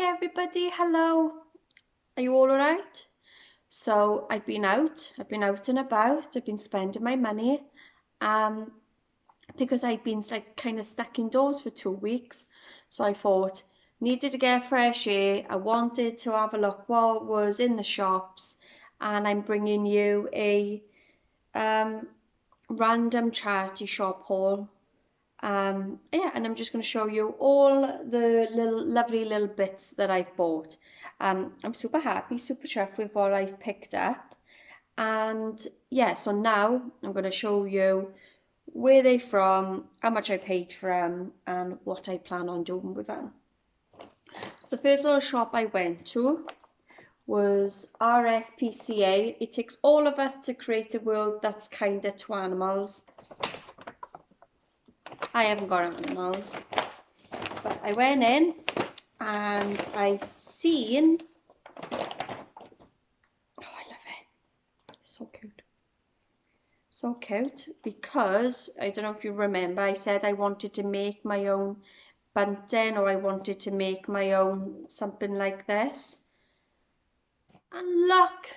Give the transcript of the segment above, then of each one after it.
everybody, hello. Are you all alright? So I've been out and about, I've been spending my money because I've been like kind of stuck indoors for 2 weeks. So I thought, needed to get fresh air, I wanted to have a look what was in the shops, and I'm bringing you a random charity shop haul. Yeah, and I'm just going to show you all the lovely little bits that I've bought. I'm super happy, super chuffed with what I've picked up. And yeah, so now I'm going to show you where they're from, how much I paid for them, and what I plan on doing with them. So the first little shop I went to was RSPCA. It takes all of us to create a world that's kinder to animals. I haven't got animals, but I went in and I seen, oh, I love it, it's so cute. So cute, because I don't know if you remember, I said I wanted to make my own bunting, or I wanted to make my own something like this. And look,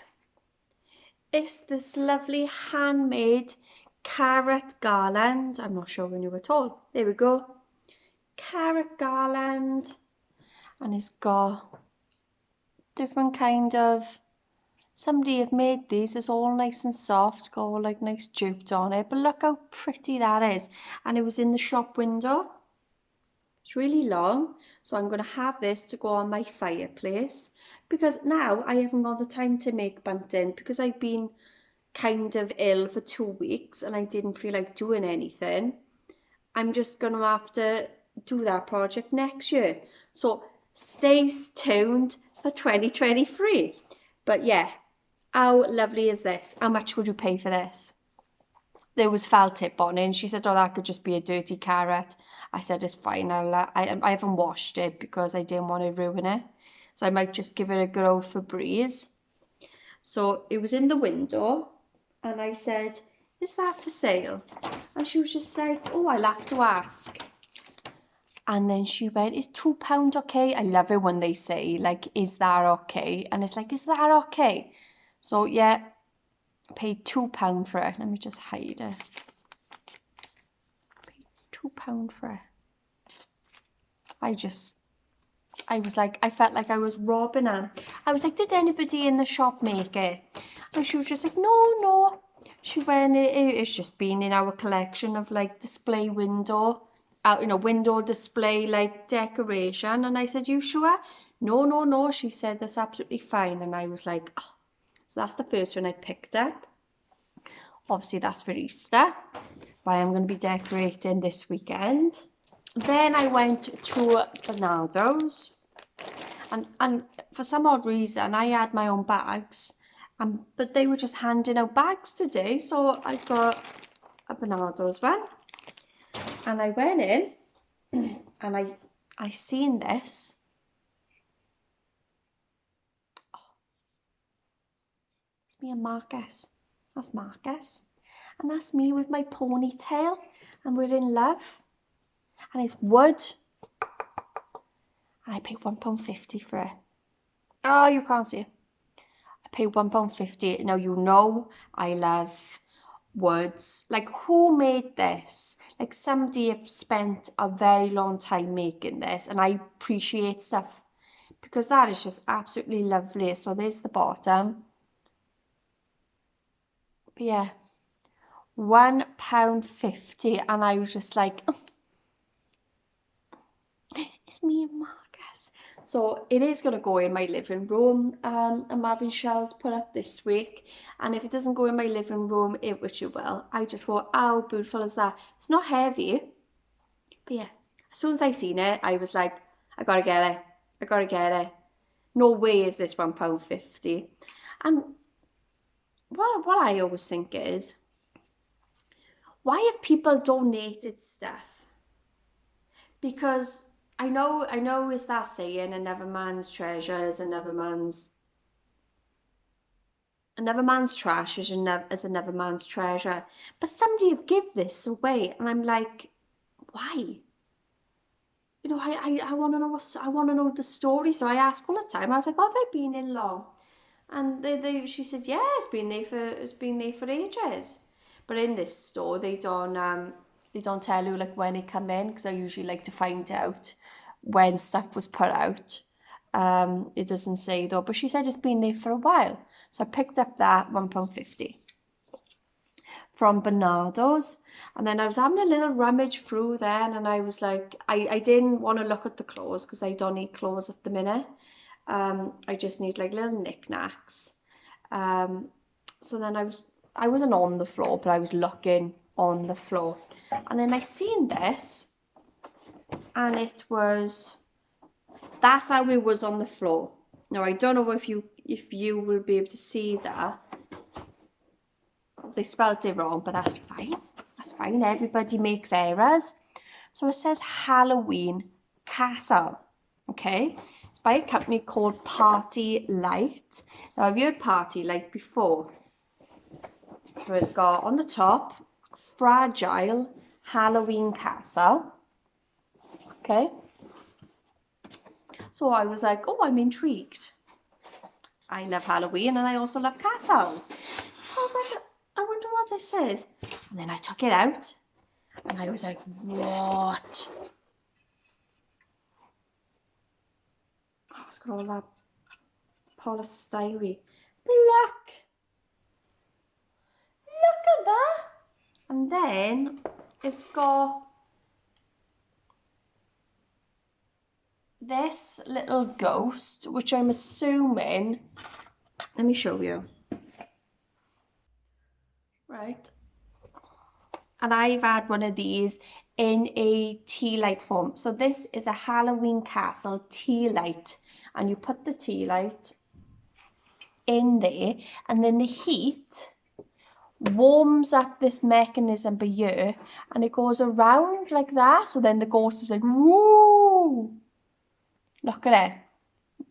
it's this lovely handmade carrot garland. I'm not showing you at all. There we go. Carrot garland. And it's got different kind of, somebody have made these, it's all nice and soft, got all like nice jute on it, but look how pretty that is. And it was in the shop window. It's really long, so I'm going to have this to go on my fireplace, because now I haven't got the time to make bunting because I've been kind of ill for 2 weeks and I didn't feel like doing anything. I'm just going to have to do that project next year. So stay tuned for 2023. But yeah, how lovely is this? How much would you pay for this? There was felt tip on it, and she said, oh, that could just be a dirty carrot. I said, it's fine. I haven't washed it because I didn't want to ruin it. So I might just give it a good old Febreze. So it was in the window, and I said, is that for sale? And she was just like, oh, I'll have to ask. And then she went, is £2 okay? I love it when they say, like, is that okay? And it's like, is that okay? So yeah, I paid £2 for it. Let me just hide it. Paid £2 for it. I was like, I felt like I was robbing her. I was like, did anybody in the shop make it? And she was just like, no. She went, it's just been in our collection of like display window, window display like decoration. And I said, you sure? No. She said, that's absolutely fine. And I was like, oh. So that's the first one I picked up. Obviously that's for Easter, but I'm going to be decorating this weekend. Then I went to Fernandos, and for some odd reason I had my own bags, but they were just handing out bags today, so I got a Fernandos one, and I went in and I seen this. Oh, it's me and Marcus. That's Marcus, and that's me with my ponytail, and we're in love. And it's wood. And I paid £1.50 for it. Oh, you can't see it. I paid £1.50. Now, you know I love woods. Like, who made this? Like, somebody have spent a very long time making this. And I appreciate stuff, because that is just absolutely lovely. So there's the bottom. But yeah, £1.50. And I was just like, it's me and Marcus. So it is going to go in my living room. I'm having shelves put up this week, and if it doesn't go in my living room, which it will, I just thought, how beautiful is that? It's not heavy, but yeah, as soon as I seen it, I was like, I gotta get it. No way is this £1.50. And what I always think is, why have people donated stuff? Because I know is that saying, another man's treasure is another man's trash is another man's treasure. But somebody have give this away, and I'm like, why? you know, I want to know I want to know the story. So I ask all the time. I was like, oh, have I been in long? And she said, yeah, it's been there for ages. But in this store, they don't tell you like when it come in, because I usually like to find out when stuff was put out. It doesn't say though, but she said it's been there for a while. So I picked up that £1.50 from Fernandos. And then I was having a little rummage through then, and I was like, I didn't want to look at the clothes because I don't need clothes at the minute. I just need like little knickknacks. So then I wasn't on the floor, but I was looking on the floor. And then I seen this, and that's how it was on the floor. Now I don't know if you will be able to see that. They spelled it wrong, but that's fine. That's fine. Everybody makes errors. So it says Halloween Castle. Okay. It's by a company called Party Light. Now I've heard Party Light before. So it's got on the top, Fragile Halloween Castle. Okay. So I was like, oh, I'm intrigued. I love Halloween and I also love castles. I was like, I wonder what this is. And then I took it out and I was like, what? Oh, it's got all that polystyrene. Look at that. And then it's got this little ghost, which I'm assuming, let me show you. Right. And I've had one of these in a tea light form. So this is a Halloween Castle tea light. And you put the tea light in there, and then the heat warms up this mechanism by you, and it goes around like that. So then the ghost is like, woo! Look at it.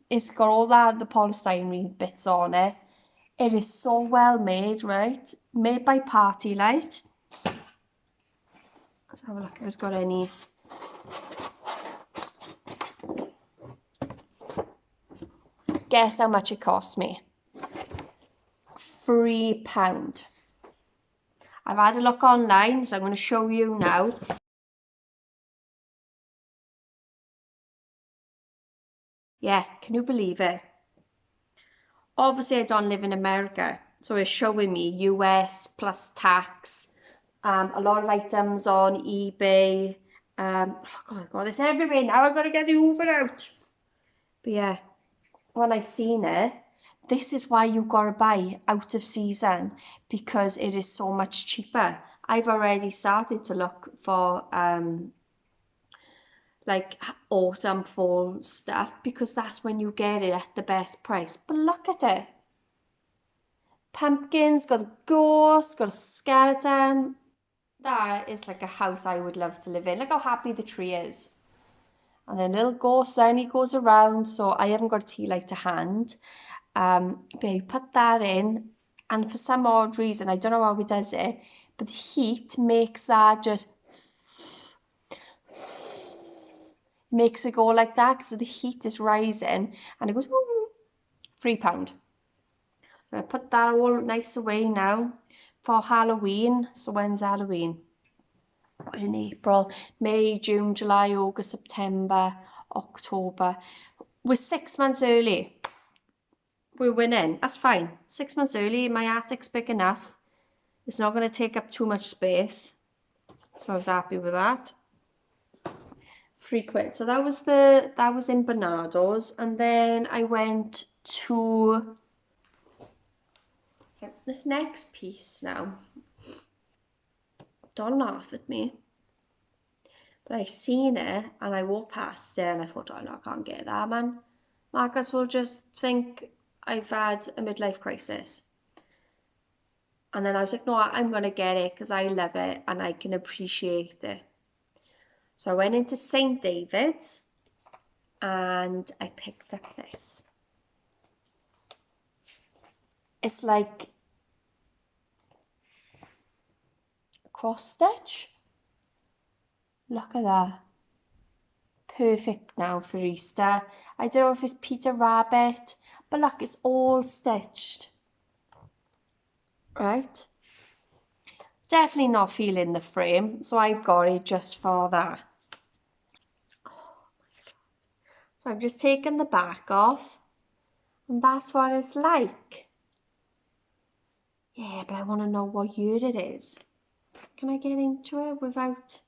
It's got all the polystyrene bits on it. It is so well made, right? Made by Party Light. Let's have a look if it's got any. Guess how much it cost me? £3. I've had a look online, so I'm going to show you now. Yeah, can you believe it? Obviously, I don't live in America, so it's showing me US plus tax. A lot of items on eBay. Oh God, it's everywhere now. I've got to get the Uber out. But yeah, when I seen it, this is why you've got to buy out of season, because it is so much cheaper. I've already started to look for like autumn, fall stuff, because that's when you get it at the best price. But look at it. Pumpkins, got a ghost, got a skeleton. That is like a house I would love to live in. Look how happy the tree is. And then little ghost then he goes around. So I haven't got a tea light to hand. But you put that in, and for some odd reason, I don't know how he does it, but the heat makes that just makes it go like that, so the heat is rising, and it goes woo, £3. I put that all nice away now for Halloween. So when's Halloween? In April, May, June, July, August, September, October. We're 6 months early. We're winning. That's fine. 6 months early. My attic's big enough. It's not going to take up too much space. So I was happy with that. £3. So that was in Fernandos, and then I went to this next piece now. Don't laugh at me. But I seen it and I walked past it and I thought, oh no, I can't get that, man. Marcus will just think I've had a midlife crisis. And then I was like, no, I'm going to get it because I love it and I can appreciate it. So I went into St. David's and I picked up this. It's like cross stitch. Look at that. perfect now for Easter. I don't know if it's Peter Rabbit, but look, it's all stitched. Right? Definitely not feeling the frame, so I've got it just for that. So I've just taken the back off, and that's what it's like. Yeah, but I want to know what year it is. Can I get into it without...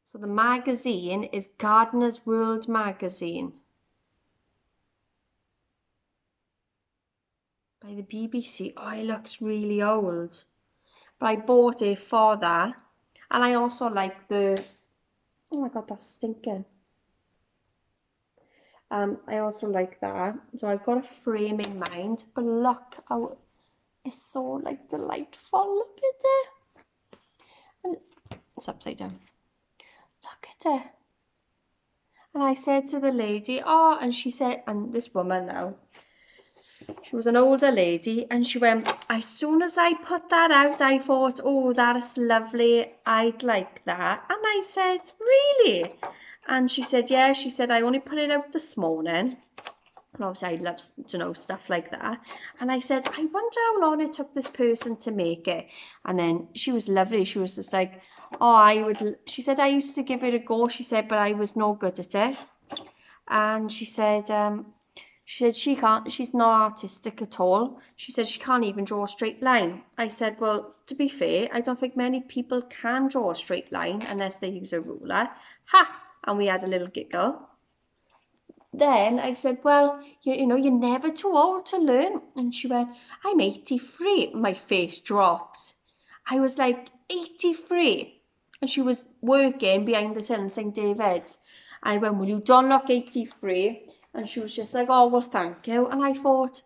So the magazine is Gardener's World magazine by the BBC. Oh, it looks really old. But I bought it for that. And I also like the... Oh my God, that's stinking. I also like that. So I've got a frame in mind. But look how it's so like delightful. Look at it. And it's upside down. Look at it. And I said to the lady, oh, and she said, and this woman now, she was an older lady, and she went, as soon as I put that out, I thought, oh, that is lovely. I'd like that. And I said, really? And she said, yeah. She said, I only put it out this morning. And obviously I love to know stuff like that. And I said, I wonder how long it took this person to make it. And then she was lovely. She was just like, oh, she said, I used to give it a go. She said, but I was no good at it. And she said she's not artistic at all. She said she can't even draw a straight line. I said, well, to be fair, I don't think many people can draw a straight line unless they use a ruler. Ha! And we had a little giggle. Then I said, well, you know, you're never too old to learn. And she went, I'm 83. My face dropped. I was like, 83? And she was working behind the till in St. David's. I went, well, you don't look 83. And she was just like, oh, well, thank you. And I thought,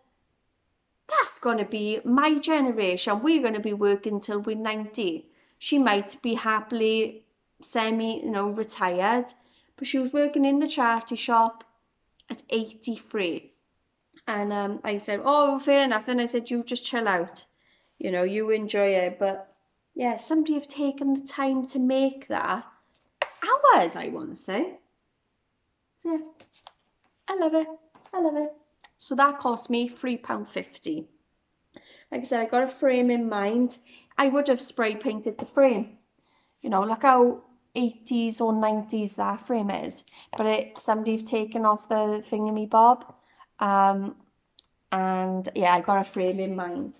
that's going to be my generation. We're going to be working till we're 90. She might be happily retired. But she was working in the charity shop at 83. And I said, oh, well, fair enough. And I said, you just chill out. You know, you enjoy it. But yeah, somebody have taken the time to make that. Hours, I want to say. So yeah, I love it. I love it. So that cost me £3.50. Like I said, I got a frame in mind. I would have spray painted the frame. You know, look how 80s or 90s that frame is. But somebody have taken off the thingamy-bob. And yeah, I got a frame in mind.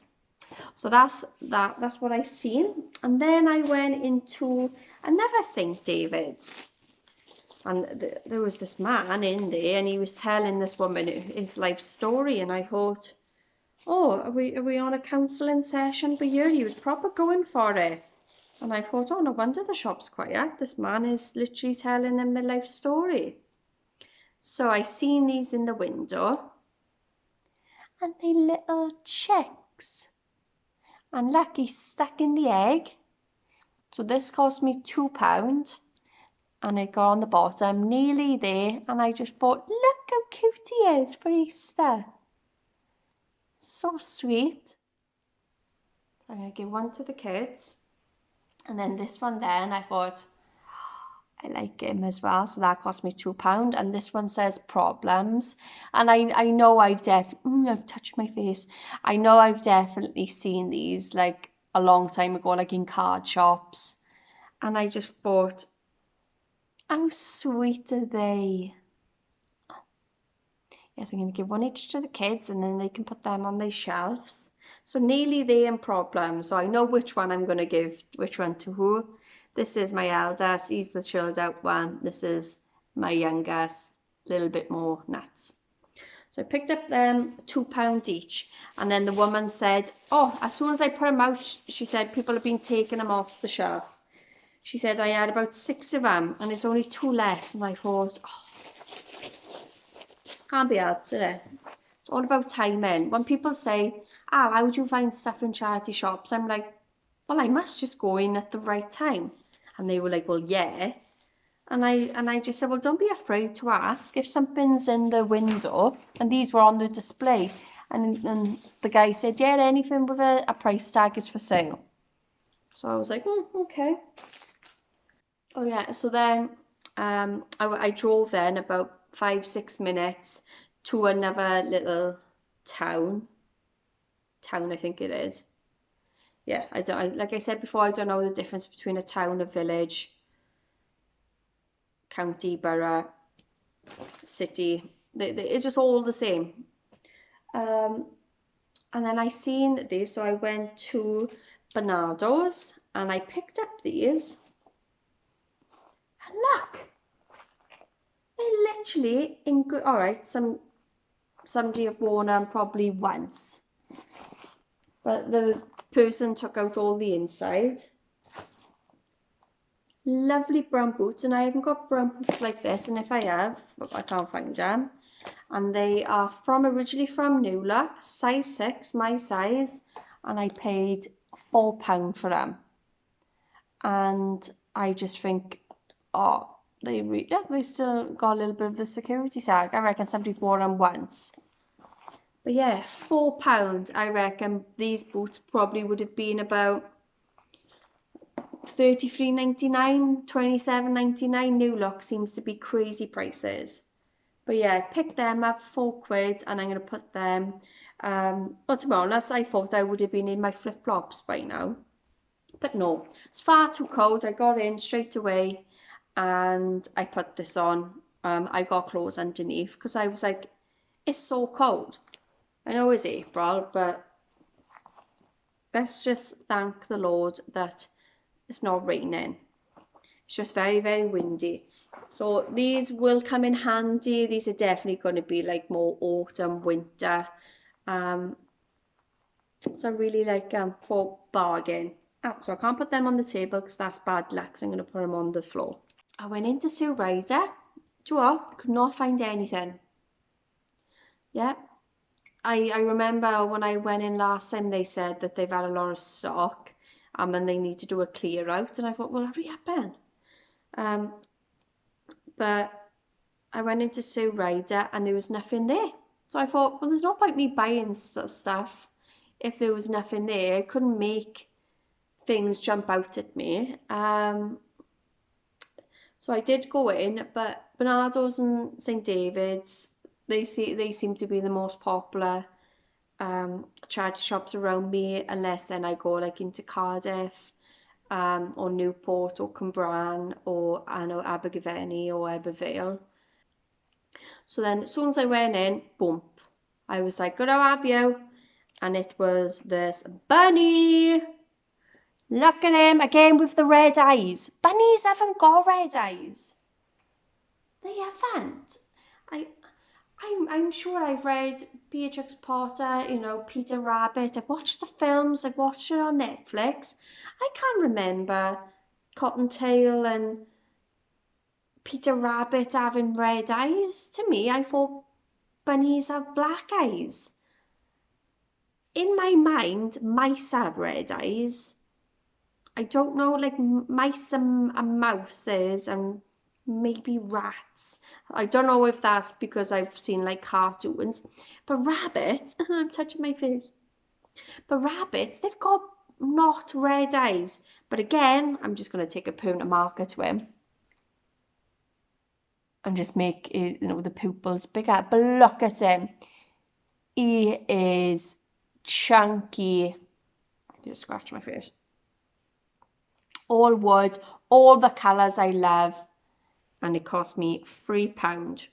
So that's what I seen. And then I went into another St. David's. And there was this man in there, and he was telling this woman his life story. And I thought, oh, are we on a counselling session for you? He was proper going for it. And I thought, oh, no wonder the shop's quiet. This man is literally telling them their life story. So I seen these in the window. And they little chicks. And look, he's stuck in the egg. So this cost me £2. And it got on the bottom, nearly there. And I just thought, look how cute he is for Easter. So sweet. I'm going to give one to the kids. And then this one there, and I thought, I like him as well. So that cost me £2. And this one says problems. And I know I've touched my face. I know I've definitely seen these like a long time ago, like in card shops. And I just thought, how sweet are they? Yes, I'm going to give one each to the kids, and then they can put them on their shelves. So nearly there in problems. So I know which one I'm going to give which one to who. This is my eldest. He's the chilled out one. This is my youngest. A little bit more nuts. So I picked up them £2 each. And then the woman said, oh, as soon as I put them out, she said, people have been taking them off the shelf. She said, I had about 6 of them, and it's only 2 left. And I thought, oh, can't be helped, is it? It's all about timing. When people say, Al, how do you find stuff in charity shops? I'm like, well, I must just go in at the right time. And they were like, well, yeah. And I just said, well, don't be afraid to ask. If something's in the window, and these were on the display, and the guy said, yeah, anything with a price tag is for sale. So I was like, okay. Oh yeah, so then I drove then about 5-6 minutes to another little town I think it is. Yeah, like I said before, I don't know the difference between a town, a village, county, borough, city. It's just all the same. And then I seen these, so I went to Fernandos and I picked up these. And look, they're literally in good. All right, somebody have worn them probably once, but the person took out all the inside. Lovely brown boots, and I haven't got brown boots like this, and if I have, I can't find them. And they are originally from Lush, size 6, my size, and I paid £4 for them. And I just think, oh, they still got a little bit of the security tag. I reckon somebody wore them once. But yeah, £4. I reckon these boots probably would have been about $33.99, $27.99. New Look seems to be crazy prices. But yeah, I picked them up, £4, and I'm going to put them, well, to be honest, I thought I would have been in my flip-flops by now. But no, it's far too cold. I got in straight away and I put this on. I got clothes underneath because I was like, it's so cold. I know it's April, but let's just thank the Lord that it's not raining. It's just very, very windy. So these will come in handy. These are definitely going to be like more autumn, winter. So I really like for bargain. So I can't put them on the table because that's bad luck. So I'm going to put them on the floor. I went into Sue Ryder. Do you know what? Could not find anything. Yeah. I remember when I went in last time, they said that they've had a lot of stock and they need to do a clear out. And I thought, well, hurry up then. But I went into Sue Ryder and there was nothing there. So I thought, well, there's no point me buying stuff if there was nothing there. I couldn't make things jump out at me. So I did go in, but Fernandos and St David's, they seem to be the most popular charity shops around me, unless then I go like into Cardiff, or Newport or Cwmbran or Abergavenny or Ebervale. So then as soon as I went in, boom, I was like, good to have you. And it was this bunny. Look at him again with the red eyes. Bunnies haven't got red eyes. They haven't. I'm sure I've read Beatrix Potter, Peter Rabbit. I've watched the films. I've watched it on Netflix. I can't remember Cottontail and Peter Rabbit having red eyes. To me, I thought bunnies have black eyes. In my mind, mice have red eyes. I don't know, like mice and mouses and maybe rats. I don't know if that's because I've seen like cartoons. But rabbits, I'm touching my face. But rabbits, they've got not red eyes. But again, I'm just going to take a permanent marker to him and just make it, the pupils bigger. But look at him. He is chunky. Just scratch my face. All wood, all the colours I love. And it cost me £3.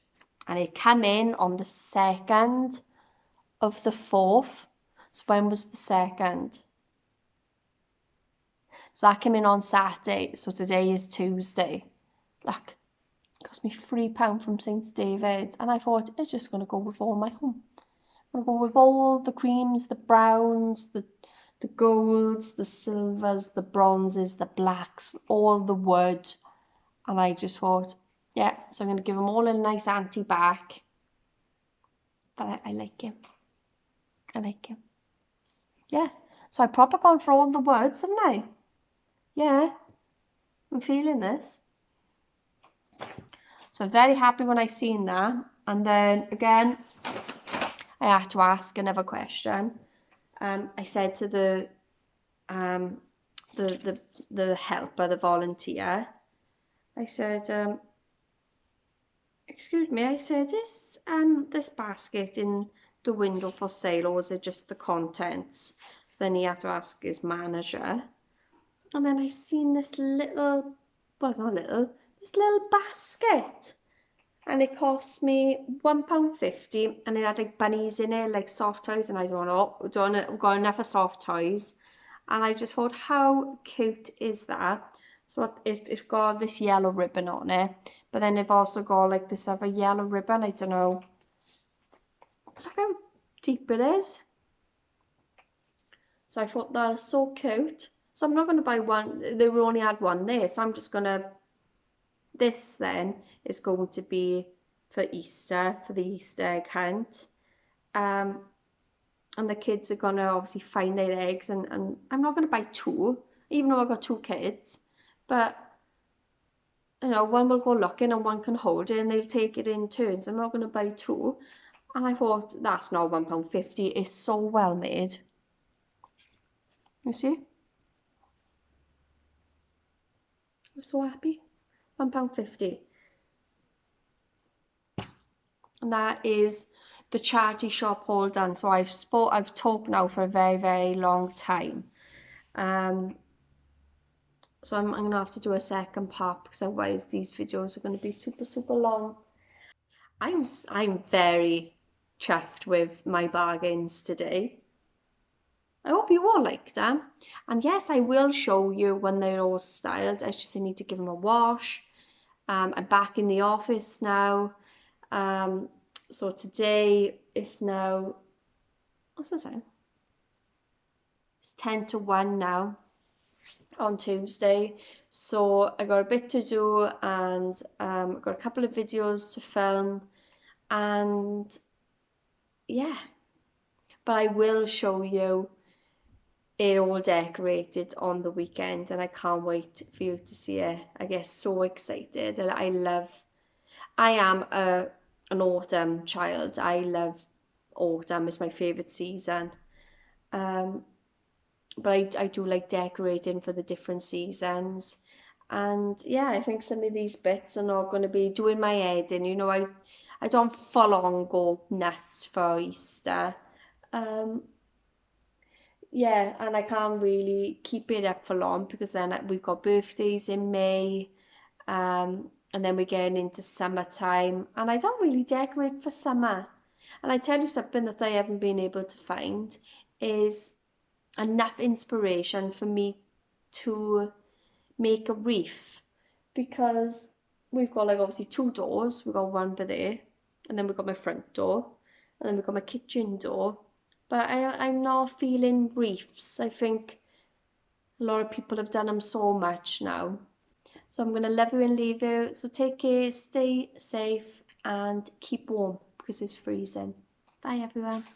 And it came in on the 2nd of the 4th. So when was the 2nd? So that came in on Saturday. So today is Tuesday. Look, it cost me £3 from St David's. And I thought, it's just going to go with all my home. I'm going to go with all the creams, the browns, the golds, the silvers, the bronzes, the blacks, all the wood. And I just thought, yeah, so I'm going to give them all a nice anti-back. But I like him. I like him. Yeah, so I proper gone for all the words, haven't I? Yeah, I'm feeling this. So I'm very happy when I seen that. And then again, I had to ask another question. I said to the the helper, the volunteer. I said, excuse me, I said, is this basket in the window for sale, or is it just the contents? So then he had to ask his manager. And then I seen this little, well, it's not little, this little basket. And it cost me £1.50, and it had like bunnies in it, like soft toys. And I was going, oh, we've got enough of soft toys. And I just thought, how cute is that? So it's got this yellow ribbon on it, but then they've also got like this other yellow ribbon. I don't know. Look how deep it is. So I thought that is so cute. So I'm not going to buy one. They only had one there, so I'm just going to, this then is going to be for Easter, for the Easter egg hunt. And the kids are going to obviously find their eggs, and I'm not going to buy two, even though I've got two kids. But, you know, one will go looking and one can hold it, and they'll take it in turns. I'm not going to buy two. And I thought, that's not £1.50. It's so well made. You see? I'm so happy. £1.50. And that is the charity shop haul done. So I've talked now for a very, very long time. So I'm going to have to do a second part, because otherwise these videos are going to be super, super long. I'm very chuffed with my bargains today. I hope you all liked them. And yes, I will show you when they're all styled. I just need to give them a wash. I'm back in the office now. So today is now, what's the time? It's 10 to 1 now on Tuesday. So I got a bit to do, and I've got a couple of videos to film, and yeah, but I will show you it all decorated on the weekend, and I can't wait for you to see it. I get so excited. I am an autumn child. I love autumn. It's my favourite season. But I do like decorating for the different seasons. And yeah, I think some of these bits are not going to be doing my head in. You know, I don't full on go nuts for Easter. Yeah, and I can't really keep it up for long, because then we've got birthdays in May, and then we're getting into summertime, and I don't really decorate for summer. And I tell you something that I haven't been able to find is enough inspiration for me to make a wreath, because we've got like obviously two doors. We've got one for there, and then we've got my front door, and then we've got my kitchen door. But I'm not feeling wreaths. I think a lot of people have done them so much now. So I'm going to love you and leave you. So take care, stay safe, and keep warm, because it's freezing. Bye everyone.